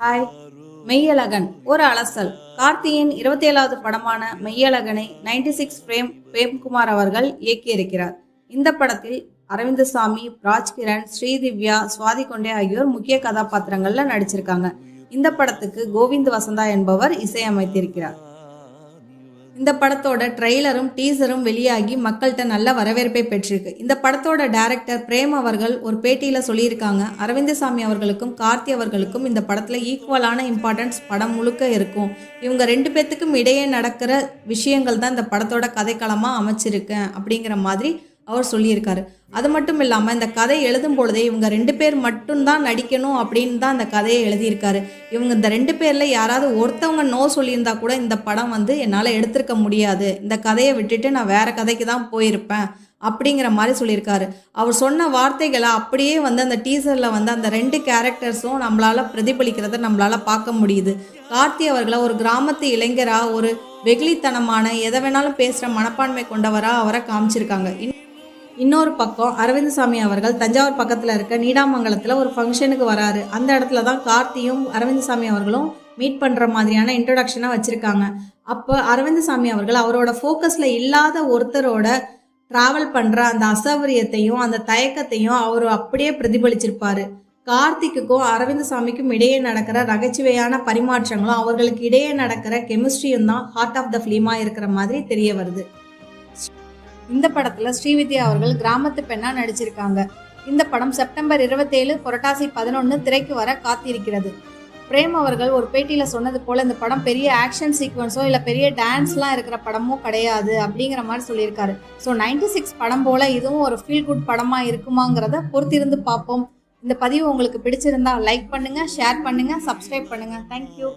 Hi. Meiyazhagan ஒரு அலசல். கார்த்தியின் 27வது படமான மெய்யழகனை 96 பிரேம்குமார் அவர்கள் இயக்கியிருக்கிறார். இந்த படத்தில் அரவிந்தசாமி, ராஜ்கிரண், ஸ்ரீதிவ்யா, சுவாதி கொண்டே ஆகியோர் முக்கிய கதாபாத்திரங்கள்ல நடிச்சிருக்காங்க. இந்த படத்துக்கு கோவிந்த் வசந்தா என்பவர் இசையமைத்திருக்கிறார். இந்த படத்தோட ட்ரெய்லரும் டீசரும் வெளியாகி மக்கள்கிட்ட நல்ல வரவேற்பை பெற்றிருக்கு. இந்த படத்தோட டைரக்டர் பிரேம் அவர்கள் ஒரு பேட்டியில் சொல்லியிருக்காங்க, அரவிந்தசாமி அவர்களுக்கும் கார்த்தி அவர்களுக்கும் இந்த படத்தில் ஈக்குவலான இம்பார்ட்டன்ஸ் படம் முழுக்க இருக்கும். இவங்க 2 பேர்த்துக்கும் இடையே நடக்கிற விஷயங்கள் தான் இந்த படத்தோட கதைக்களமாக அமைச்சிருக்கேன் அப்படிங்கிற மாதிரி அவர் சொல்லியிருக்காரு. அது மட்டும் இல்லாமல் இந்த கதை எழுதும் பொழுதே இவங்க 2 பேர் மட்டும்தான் நடிக்கணும் அப்படின்னு தான் இந்த கதையை எழுதியிருக்காரு. இவங்க இந்த 2 பேரில் யாராவது ஒருத்தவங்க நோ சொல்லியிருந்தா கூட இந்த படம் என்னால் எடுத்திருக்க முடியாது, இந்த கதையை விட்டுட்டு நான் வேற கதைக்கு தான் போயிருப்பேன் அப்படிங்கிற மாதிரி சொல்லியிருக்காரு. அவர் சொன்ன வார்த்தைகளை அப்படியே அந்த டீசரில் அந்த 2 கேரக்டர்ஸும் நம்மளால் பிரதிபலிக்கிறத நம்மளால் பார்க்க முடியுது. கார்த்தி அவர்களை ஒரு கிராமத்து இளைஞராக, ஒரு வெகுளித்தனமான எதை வேணாலும் பேசுகிற மனப்பான்மை கொண்டவராக அவரை காமிச்சிருக்காங்க. இன்னொரு பக்கம் அரவிந்தசாமி அவர்கள் தஞ்சாவூர் பக்கத்தில் இருக்க நீடாமங்கலத்தில் ஒரு ஃபங்க்ஷனுக்கு வராரு. அந்த இடத்துல தான் கார்த்தியும் அரவிந்தசாமி அவர்களும் மீட் பண்ணுற மாதிரியான இன்ட்ரொடக்ஷனாக வச்சுருக்காங்க. அப்போ அரவிந்தசாமி அவர்கள் அவரோட ஃபோக்கஸில் இல்லாத ஒருத்தரோட ட்ராவல் பண்ணுற அந்த அசௌகரியத்தையும் அந்த தயக்கத்தையும் அவர் அப்படியே பிரதிபலிச்சிருப்பார். கார்த்திக்குக்கும் அரவிந்தசாமிக்கும் இடையே நடக்கிற நகைச்சுவையான பரிமாற்றங்களும் அவர்களுக்கு இடையே நடக்கிற கெமிஸ்ட்ரியும் தான் ஹார்ட் ஆஃப் த ஃபிலிமாக இருக்கிற மாதிரி தெரிய வருது. இந்த படத்தில் ஸ்ரீவித்யா அவர்கள் கிராமத்து பெண்ணாக நடிச்சிருக்காங்க. இந்த படம் செப்டம்பர் 27 புரட்டாசி 11 திரைக்கு வர காத்திருக்கிறது. பிரேம் அவர்கள் ஒரு பேட்டியில் சொன்னது போல் இந்த படம் பெரிய ஆக்ஷன் சீக்வன்ஸோ இல்லை பெரிய டான்ஸ்லாம் இருக்கிற படமும் கிடையாது அப்படிங்கிற மாதிரி சொல்லியிருக்காரு. ஸோ 96 படம் போல் இதுவும் ஒரு ஃபீல் குட் படமாக இருக்குமாங்கிறத பொறுத்திருந்து பார்ப்போம். இந்த பதிவு உங்களுக்கு பிடிச்சிருந்தா லைக் பண்ணுங்கள், ஷேர் பண்ணுங்கள், சப்ஸ்கிரைப் பண்ணுங்கள். தேங்க்யூ.